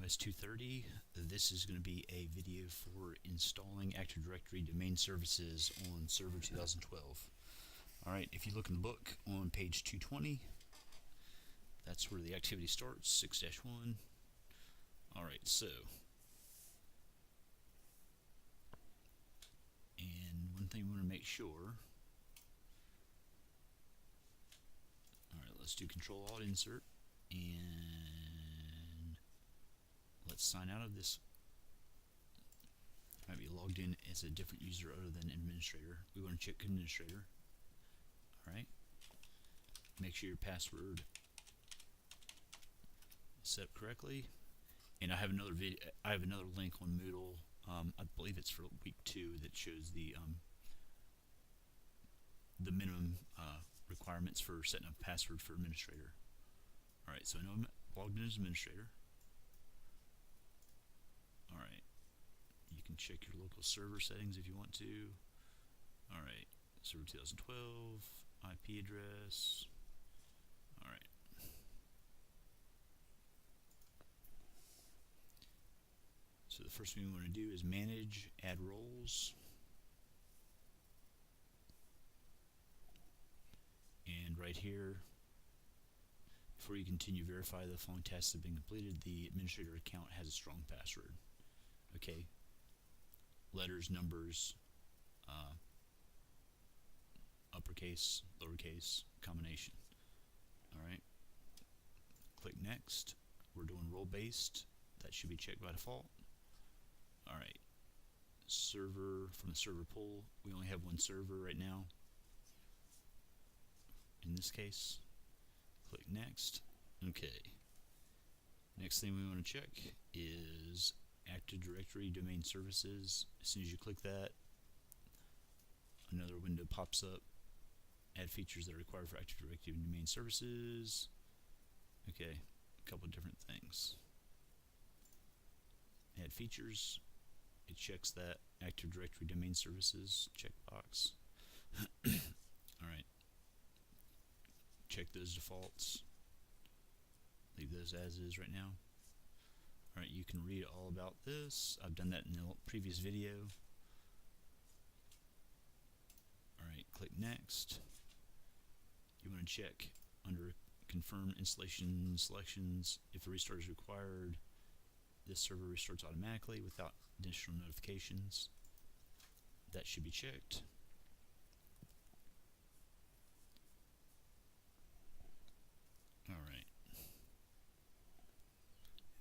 MOS 230. This is going to be a video for installing Active Directory domain services on Server 2012. Alright, if you look in the book on page 220, that's where the activity starts, 6-1. Alright, so, and one thing we want to make sure, alright, let's do Control-Alt-Insert, and let's sign out of this. Might be logged in as a different user other than administrator. We want to check administrator. Alright. Make sure your password is set up correctly. And I have another video. I have another link on Moodle. I believe it's for week 2 that shows the minimum requirements for setting up a password for administrator. Alright, so I know I'm logged in as administrator. Alright, you can check your local server settings if you want to. Alright, server 2012, IP address. Alright. So the first thing we want to do is manage, add roles. And right here, before you continue, verify the following tasks have been completed. The administrator account has a strong password. Okay, letters, numbers, uppercase, lowercase, combination. Alright, click next. We're doing role-based. That should be checked by default. Alright, server, from the server pool, we only have one server right now. In this case, click next. Okay. Next thing we want to check is Active Directory domain services. As soon as you click that, another window pops up. Add features that are required for Active Directory domain services. Okay, a couple of different things. Add features. It checks that Active Directory domain services checkbox. Alright. Check those defaults. Leave those as is right now. Alright, you can read all about this. I've done that in the previous video. Alright, click next. You want to check under confirm installation selections if a restart is required. This server restarts automatically without additional notifications. That should be checked. Alright.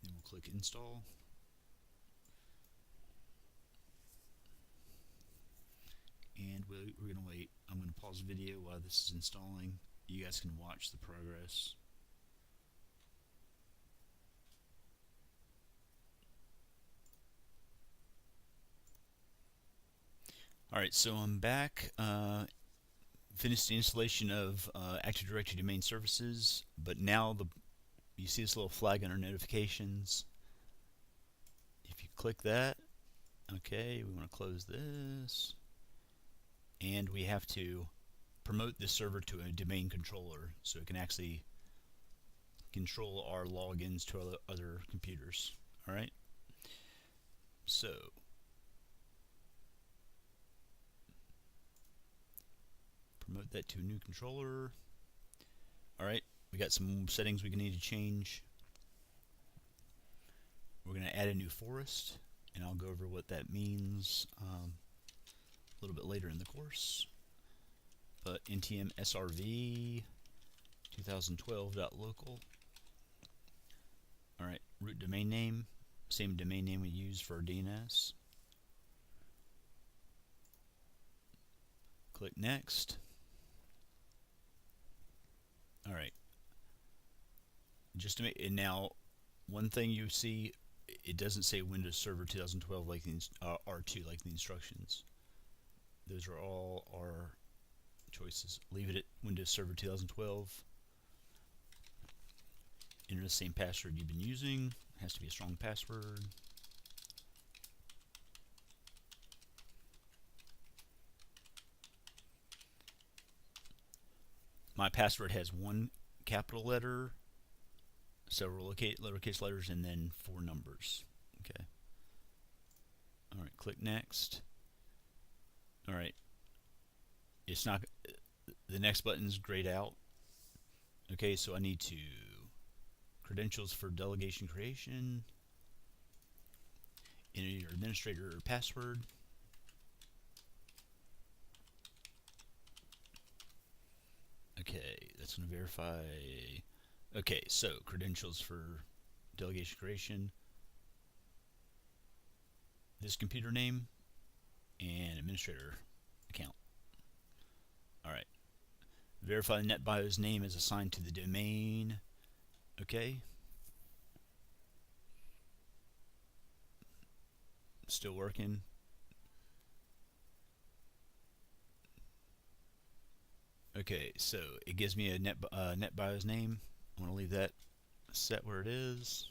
Then we'll click install. And we're going to wait. I'm going to pause the video while this is installing. You guys can watch the progress. Alright, so I'm back. Finished the installation of Active Directory domain services, but now you see this little flag under notifications. If you click that, okay, we want to close this, and we have to promote this server to a domain controller so it can actually control our logins to other computers. Alright, so promote that to a new controller. Alright, we got some settings we need to change. We're going to add a new forest, and I'll go over what that means a little bit later in the course. But NTM SRV 2012.local. Alright, root domain name, same domain name we use for our DNS. Click next. Alright, just to make it now, one thing you see, it doesn't say Windows Server 2012 like the R2 like the instructions. Those are all our choices. Leave it at Windows Server 2012. Enter the same password you've been using. It has to be a strong password. My password has one capital letter, several lowercase letters, and then 4 numbers. Okay. All right, click next. All right, it's not, the next button's grayed out. Okay, so I need to credentials for delegation creation, enter your administrator password. Okay, that's going to verify. Okay, so credentials for delegation creation, this computer name, and administrator account. All right. Verify the Netbios name is assigned to the domain. Okay. Still working. Okay, so it gives me a Netbios name. I want to leave that set where it is.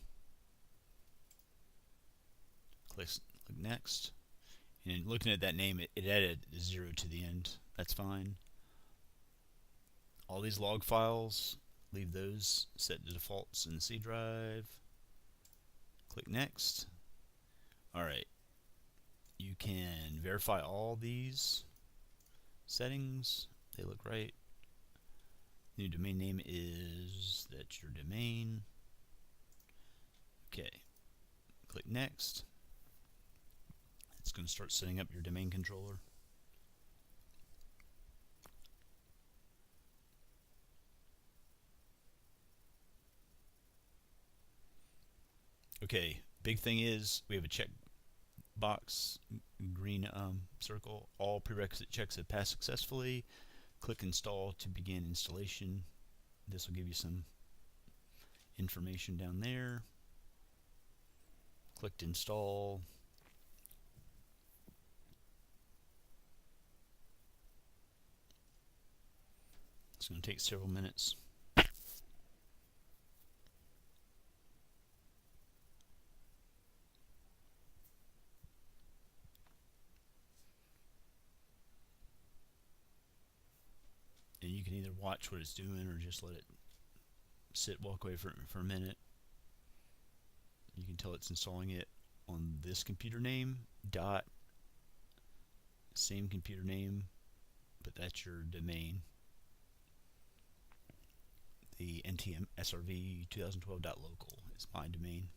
Click next. And looking at that name, it added a 0 to the end. That's fine. All these log files, leave those set to defaults in the C drive. Click next. Alright. You can verify all these settings. They look right. New domain name is, that's your domain. Okay. Click next. It's going to start setting up your domain controller. Okay, big thing is we have a check box, green circle. All prerequisite checks have passed successfully. Click install to begin installation. This will give you some information down there. Click install. It's going to take several minutes. And you can either watch what it's doing or just let it sit, walk away for a minute. You can tell it's installing it on this computer name, dot, same computer name, but that's your domain. The NTM SRV 2012.local is my domain.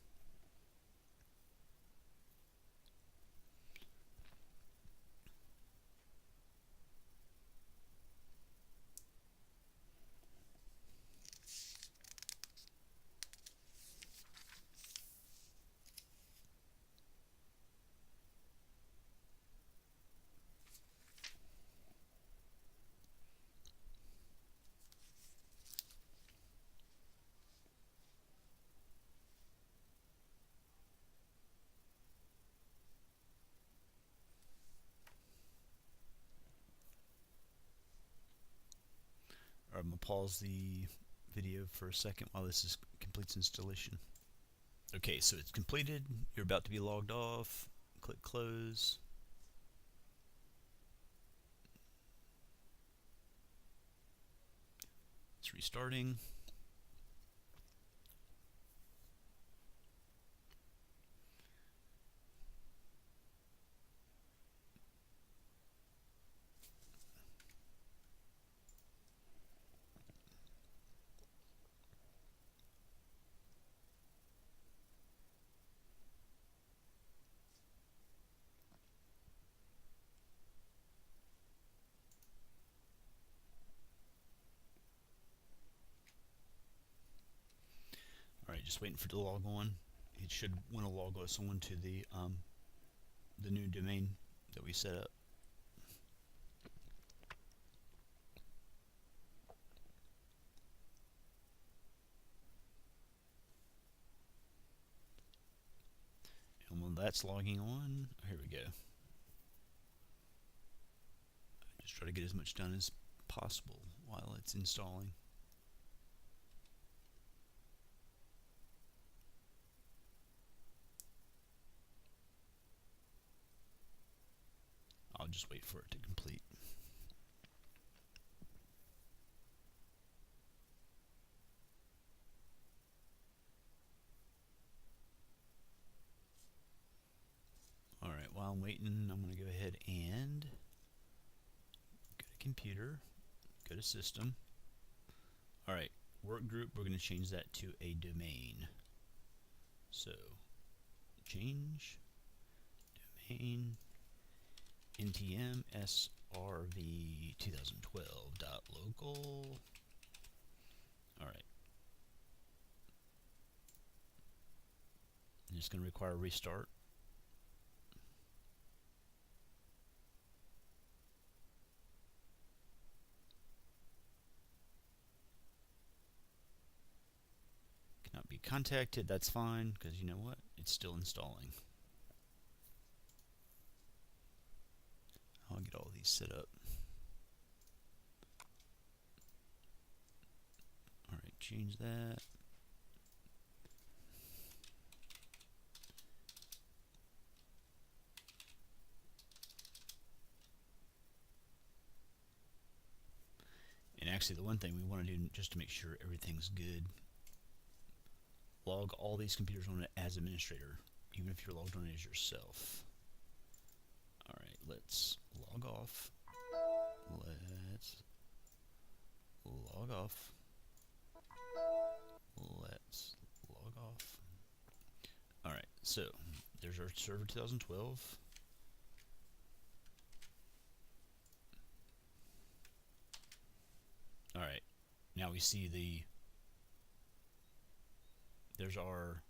I'm going to pause the video for a second while this completes installation. Okay, so it's completed. You're about to be logged off. Click close. It's restarting. Alright, just waiting for it to log on. It should want to log us on to the new domain that we set up. And when that's logging on, here we go. Just try to get as much done as possible while it's installing. I'll just wait for it to complete. while I'm waiting, I'm going to go ahead and go to computer, go to system. Alright, work group, we're going to change that to a domain. So, change domain ntm srv 2012.local. Alright. It's going to require a restart. Cannot be contacted, that's fine, because you know what? It's still installing. I'll get all these set up. Alright, change that. And actually the one thing we want to do just to make sure everything's good, log all these computers on it as administrator, even if you're logged on as yourself. Alright, let's log off. Let's log off. Let's log off. Alright, so there's our server 2012. Alright, now we see there's our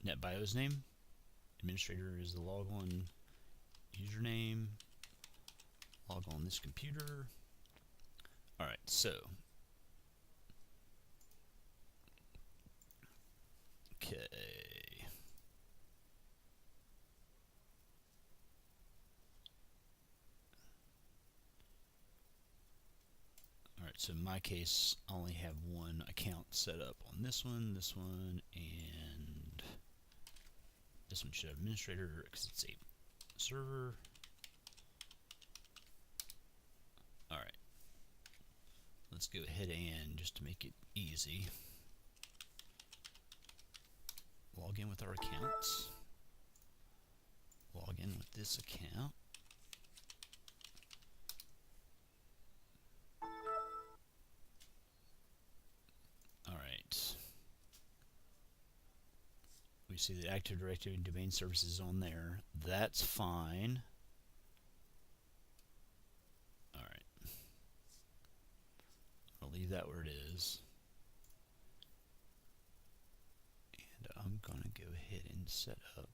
Netbios name. Administrator is the logon username. Log on this computer. Alright, so okay. Alright, so in my case, I only have one account set up on this one, and this one should have administrator because it's a server. Alright, let's go ahead and, just to make it easy, log in with our accounts. Log in with this account. Alright. We see the Active Directory and domain services on there. That's fine. Alright. I'll leave that where it is. And I'm going to go ahead and set up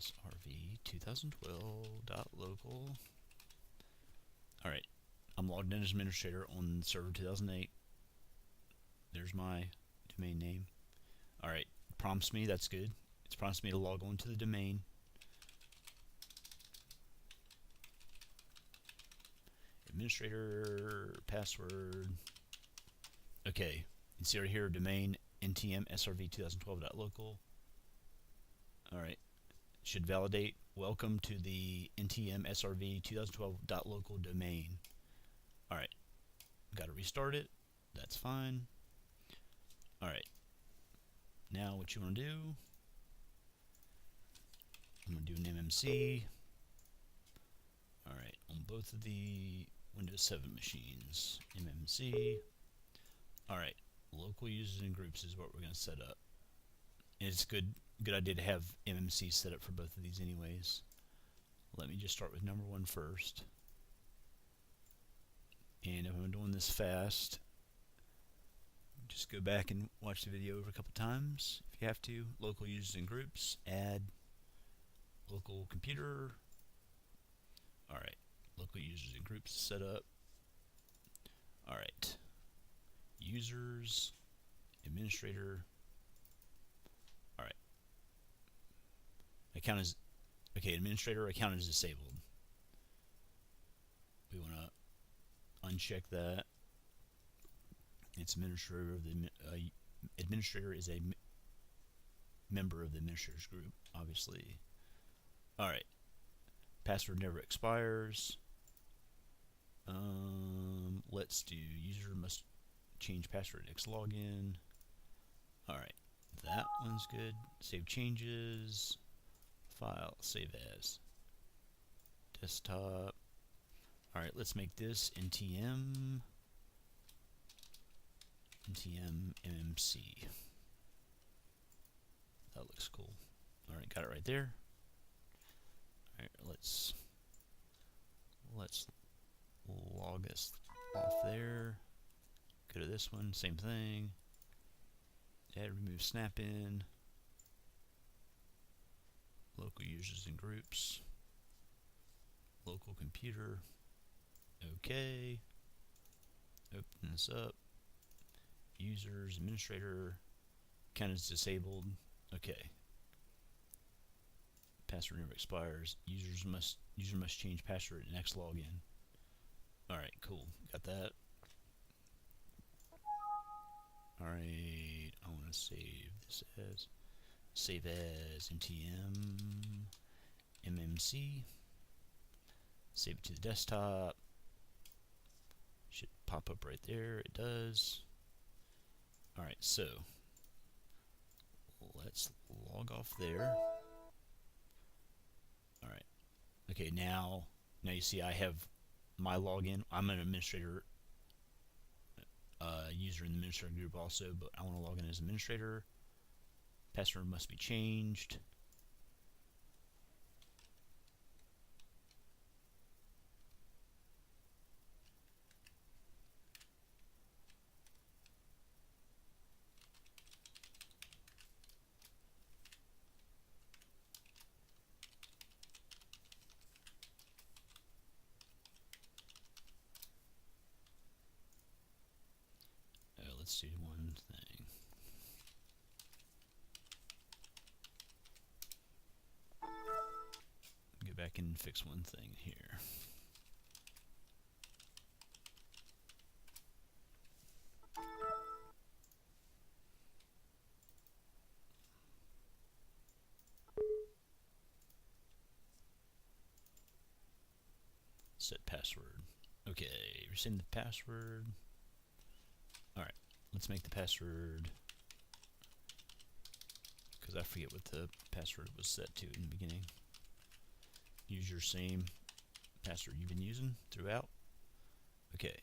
srv 2012.local. Alright, I'm logged in as administrator on server 2008. There's my domain name. Alright, prompts me, that's good. It's prompts me to log on to the domain. Administrator, password. Okay, you see right here, domain ntm srv 2012.local. Alright, should validate. Welcome to the ntm srv 2012.local domain. Alright, got to restart it. That's fine. Alright, now what you want to do, I'm going to do an MMC. Alright, on both of the Windows 7 machines, MMC. Alright, local users and groups is what we're going to set up. And it's good idea to have MMC set up for both of these anyways. Let me just start with number one first. And if I'm doing this fast, just go back and watch the video over a couple times if you have to. Local users and groups, add local computer. Alright, local users and groups set up. Alright, users, administrator. Alright, account is, okay, administrator account is disabled. We want to uncheck that. It's administrator of the administrator is a member of the administrators group, obviously. Alright, password never expires. Let's do user must change password X login. Alright, that one's good. Save changes. File, save as. Desktop. Alright, let's make this NTM MMC. That looks cool. Alright, got it right there. Alright, let's log us off there. Go to this one, same thing. Add, remove snap-in. Local users and groups. Local computer. Okay. Open this up. Users, administrator. Account is disabled. Okay. Password never expires. User must change password and next login. Alright, cool. Got that. Alright, I want to save this as NTM MMC. Save it to the desktop. Should pop up right there. It does. Alright, so let's log off there. Alright. Okay, now you see I have my login. I'm an administrator, user in the administrator group also, but I want to log in as administrator. Password must be changed. Let's do one thing. Go back and fix one thing here. Set password. Okay, resend the password. Alright, let's make the password, because I forget what the password was set to in the beginning. Use your same password you've been using throughout. Okay.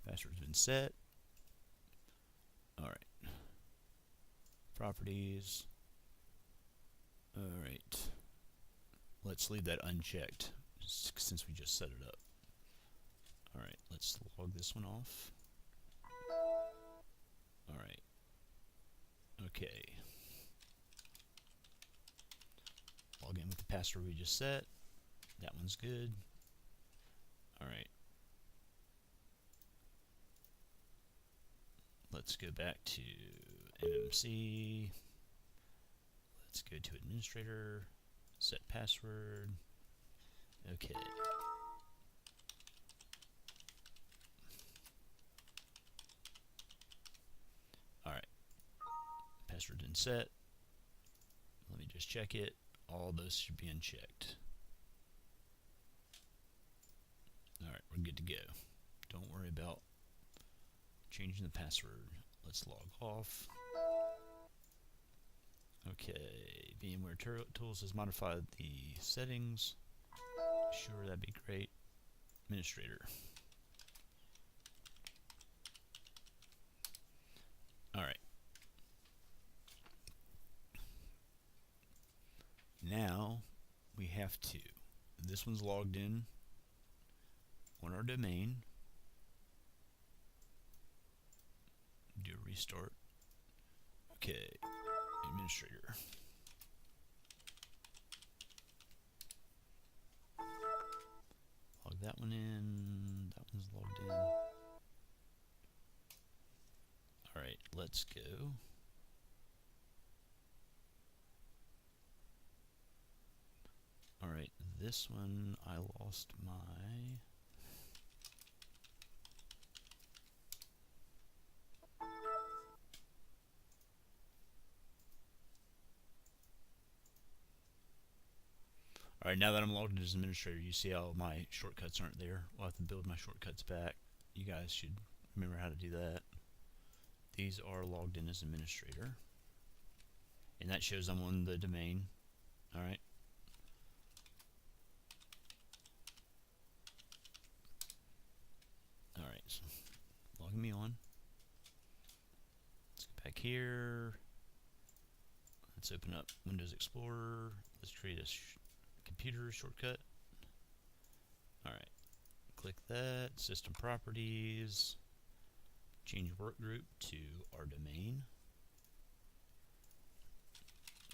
Password's been set. Alright. Properties. Alright. Let's leave that unchecked since we just set it up. Alright, let's log this one off. Alright. Okay. Log in with the password we just set. That one's good. Alright. Let's go back to MMC. Let's go to administrator. Set password. Okay. Alright. Password didn't set. Let me just check it. All those should be unchecked. Alright, we're good to go. Don't worry about changing the password. Let's log off. Okay, VMware Tools has modified the settings. Sure, that'd be great. Administrator. Alright. Now we have to, this one's logged in on our domain. Do a restart. Okay, administrator. Log that one in. That one's logged in. Alright, let's go. Alright, this one I lost my... Alright, now that I'm logged in as administrator, you see how my shortcuts aren't there. I'll have to build my shortcuts back. You guys should remember how to do that. These are logged in as administrator. And that shows I'm on the domain. Alright. Alright, so logging me on. Let's go back here. Let's open up Windows Explorer. Let's create a computer shortcut. Alright, click that. System properties. Change workgroup to our domain.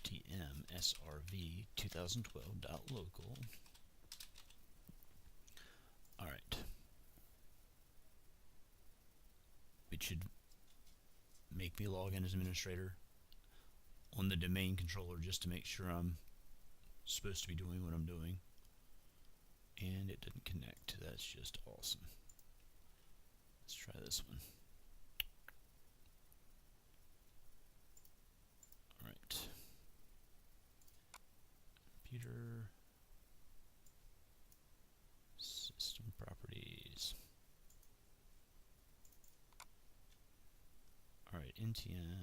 tmsrv 2012.local. Alright. It should make me log in as administrator on the domain controller just to make sure I'm supposed to be doing what I'm doing. And it didn't connect. That's just awesome. Let's try this one. Alright. Computer. System properties. Alright, NTM.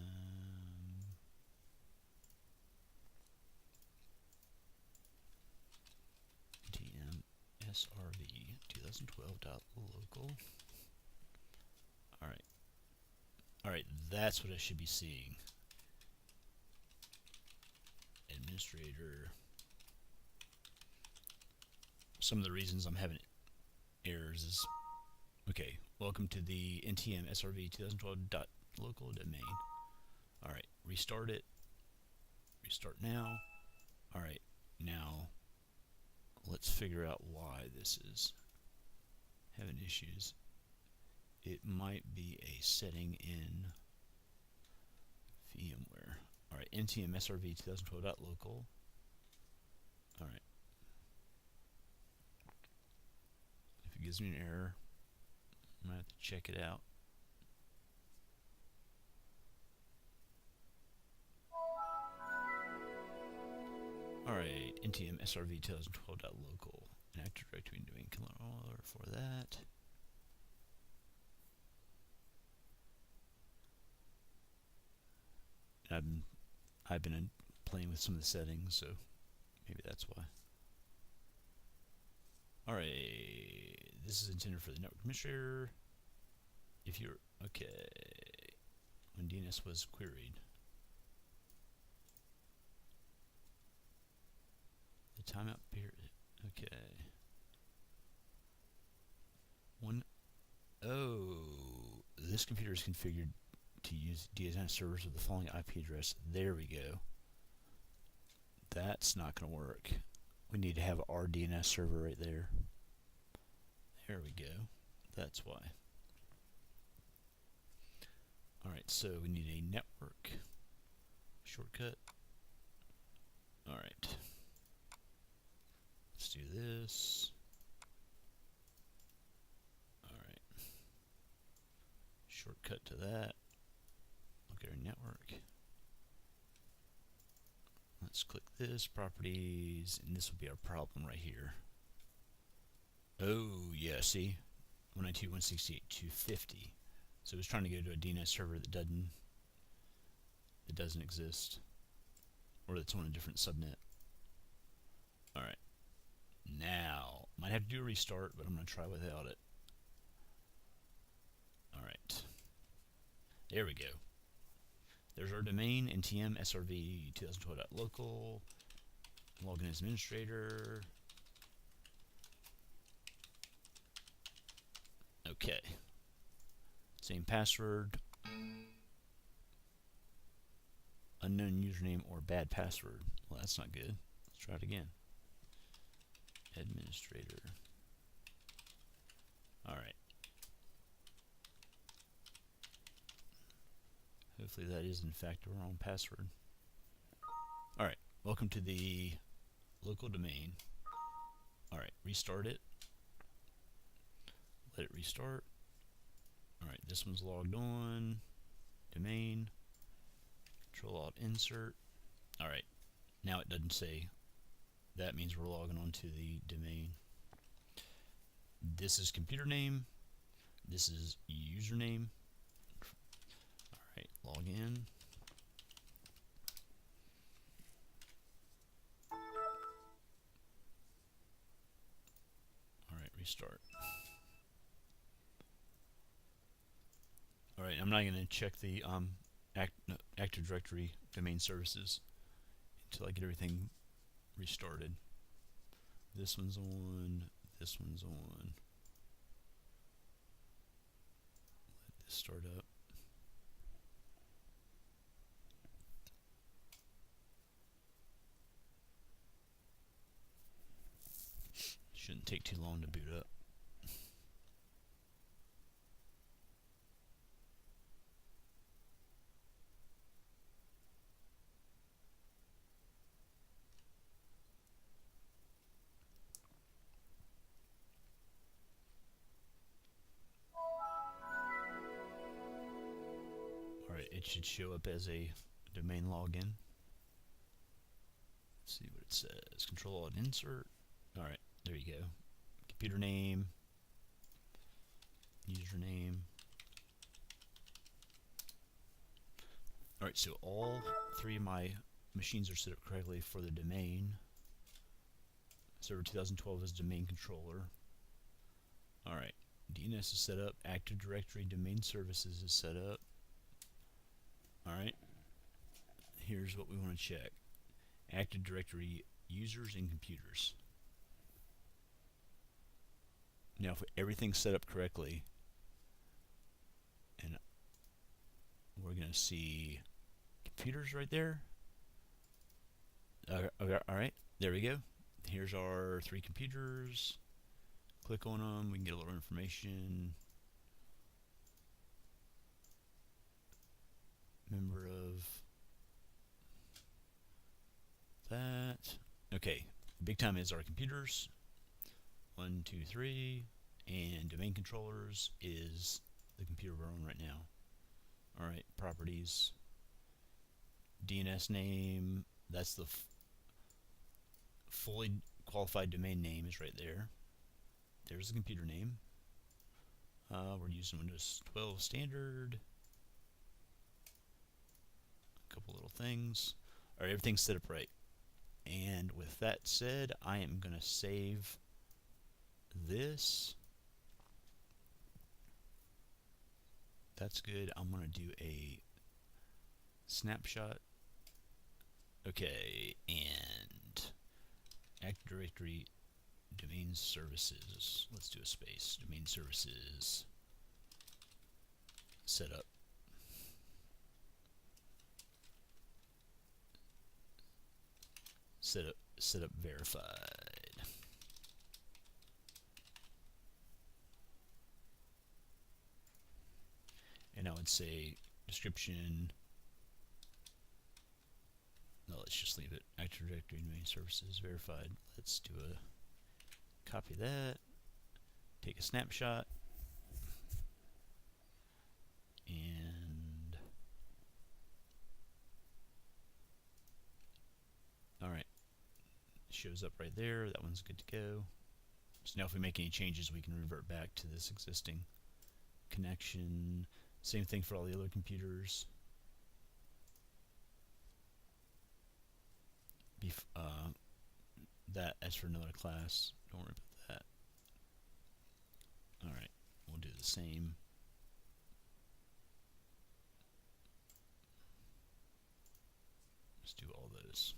NTM SRV 2012.local. Alright. Alright, that's what I should be seeing. Administrator. Some of the reasons I'm having errors is, okay, welcome to the NTM SRV 2012.local domain. Alright, restart it. Restart now. Alright, now let's figure out why this is having issues. It might be a setting in VMware. Alright, NTM SRV 2012.local. Alright. If it gives me an error, I'm going to have to check it out. Alright, NTM SRV 2012.local. An Active Directory doing controller for that. I've been playing with some of the settings, so maybe that's why. Alright, this is intended for the network administrator. If you're okay, when DNS was queried, the timeout period. Okay. This computer is configured to use DNS servers with the following IP address. There we go. That's not going to work. We need to have our DNS server right there. There we go. That's why. Alright, so we need a network shortcut. Alright. Let's do this. Alright. Shortcut to that. Look at our network. Let's click this, properties, and this will be our problem right here. Oh, yeah, see? 192.168.250. So it's trying to go to a DNS server that doesn't exist, or that's on a different subnet. Alright. Now, might have to do a restart, but I'm going to try without it. Alright. There we go. There's our domain, NTM SRV 2012.local. Login as administrator. Okay. Same password. Unknown username or bad password. Well, that's not good. Let's try it again. Administrator. Alright. Hopefully that is in fact the wrong password. Alright, welcome to the local domain. Alright, restart it. Let it restart. Alright, this one's logged on. Domain. Control Alt Insert. Alright, now it doesn't say that means we're logging onto the domain. This is computer name. This is username. Alright, log in. Alright, restart. Alright, I'm not going to check the Active Directory domain services until I get everything restarted. This one's on. This one's on. Let this start up. Shouldn't take too long to boot up. Alright, it should show up as a domain login. Let's see what it says. Control Alt Insert. Alright, there you go. Computer name, username. Alright, so all three of my machines are set up correctly for the domain. Server 2012 is domain controller. Alright, DNS is set up. Active Directory domain services is set up. Alright, here's what we want to check. Active Directory users and computers. Now if everything's set up correctly, and we're going to see computers right there. Alright, there we go. Here's our 3 computers. Click on them, we can get a little information. Member of that. Okay, big time is our computers. 1, 2, 3, and domain controllers is the computer we're on right now. Alright, properties. DNS name, that's the fully qualified domain name is right there. There's the computer name. We're using Windows 12 standard. A couple little things. Alright, everything's set up right. And with that said, I am going to save this. That's good. I'm going to do a snapshot. Okay, and Active Directory domain services. Let's do a space. Domain services setup. Setup verified. And I would say description. No, let's just leave it. Active Directory domain services verified. Let's do a copy of that. Take a snapshot. And alright. Shows up right there. That one's good to go. So now if we make any changes, we can revert back to this existing connection. Same thing for all the other computers. That's for another class. Don't worry about that. Alright, we'll do the same. Let's do all those.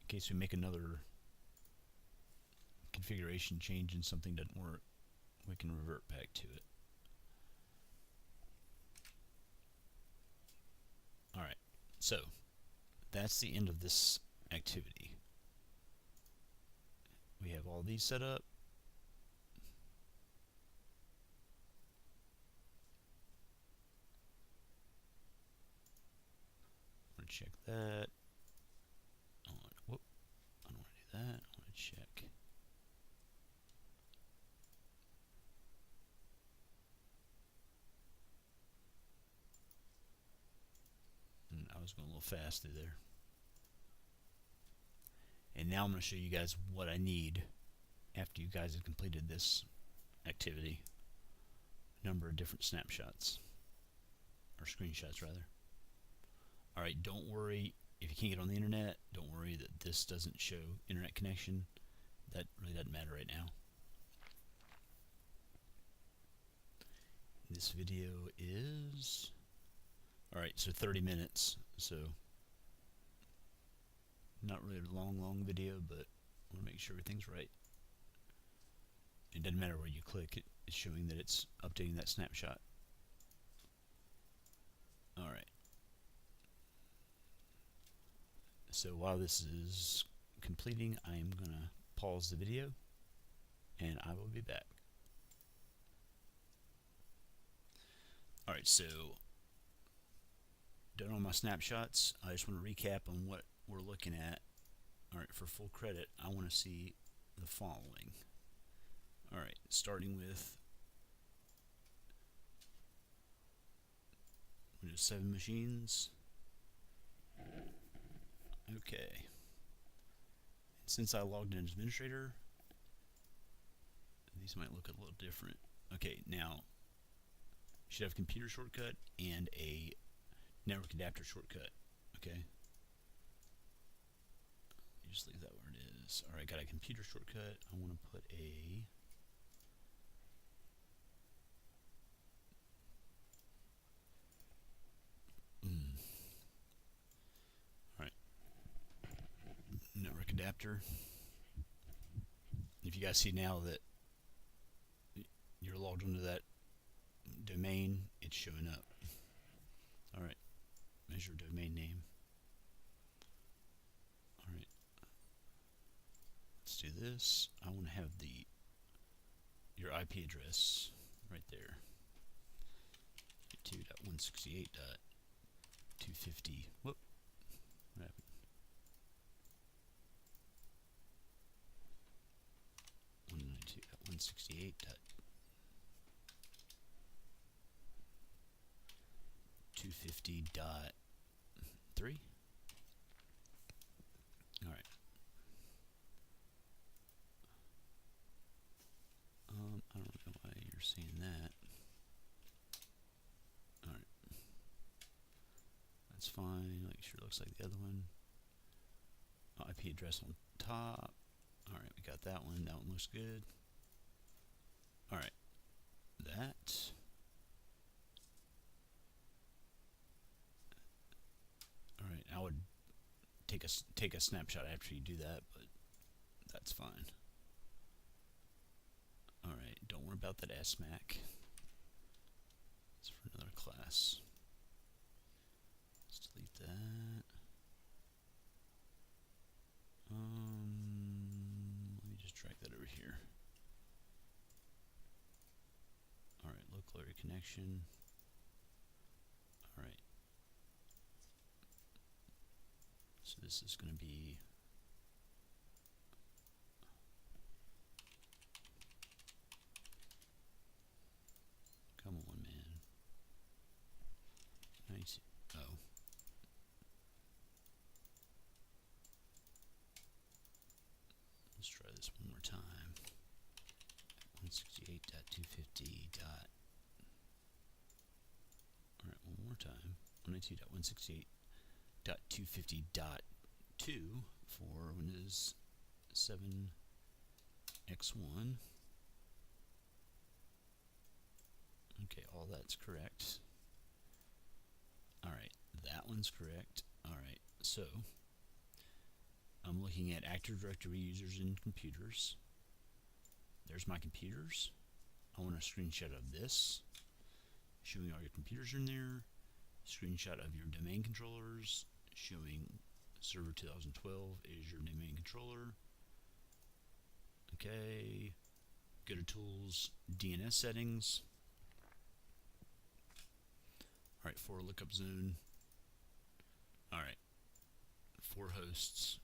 In case we make another configuration change and something doesn't work, we can revert back to it. Alright, so that's the end of this activity. We have all these set up. I'm going to check that. I don't want to do that. I want to check. I was going a little fast through there. And now I'm going to show you guys what I need after you guys have completed this activity. A number of different snapshots, or screenshots rather. Alright, don't worry if you can't get on the internet. Don't worry that this doesn't show internet connection. That really doesn't matter right now. This video is... Alright, so 30 minutes. So, not really a long video, but I want to make sure everything's right. It doesn't matter where you click, it's showing that it's updating that snapshot. Alright. So while this is completing, I am going to pause the video, and I will be back. Alright, so done all my snapshots. I just want to recap on what we're looking at. Alright, for full credit, I want to see the following. Alright, starting with Windows 7 machines. Okay. Since I logged in as administrator, these might look a little different. Okay, now you should have computer shortcut and a network adapter shortcut. Okay. You just leave that where it is. Alright, got a computer shortcut. I want to put a network adapter. If you guys see now that you're logged into that domain, it's showing up. Alright, measure domain name. Alright, let's do this. I want to have your IP address right there. 2.168.250. Whoop. What happened? 192.168.250.3. Alright. I don't know why you're seeing that. Alright. That's fine. Make sure it looks like the other one. IP address on top. Alright, we got that one. That one looks good. Alright. That. Alright, I would take a snapshot after you do that, but that's fine. Alright, don't worry about that SMAC. It's for another class. Let's delete that. Let me just drag that over here. Alright, local area connection. Alright. So this is going to be come on, man. Nice. Oh. Let's try this one more time. 168.250. Alright, one more time. 192.168.250.2 for Windows 7 X1. Okay, all that's correct. Alright, that one's correct. Alright, so I'm looking at Active Directory users and computers. There's my computers. I want a screenshot of this, showing all your computers in there. Screenshot of your domain controllers, showing Server 2012 is your domain controller. Okay, go to Tools, DNS Settings. Alright, for lookup zone. Alright, 4 hosts,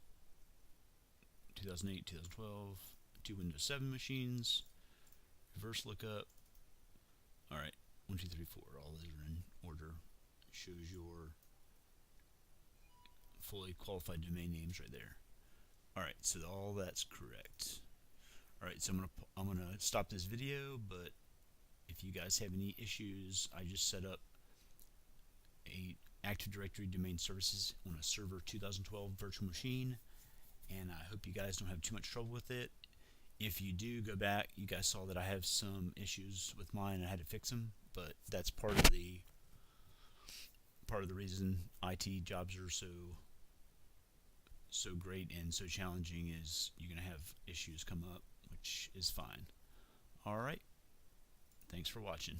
2008, 2012, 2 Windows 7 machines, reverse lookup. Alright, 1, 2, 3, 4, all those are in order. Shows your fully qualified domain names right there. All right, so all that's correct. All right, so I'm gonna stop this video, but if you guys have any issues, I just set up a Active Directory domain services on a server 2012 virtual machine, and I hope you guys don't have too much trouble with it. If you do go back, you guys saw that I have some issues with mine and I had to fix them, but that's part of the reason IT jobs are so great and so challenging is you're going to have issues come up, which is fine. All right, thanks for watching.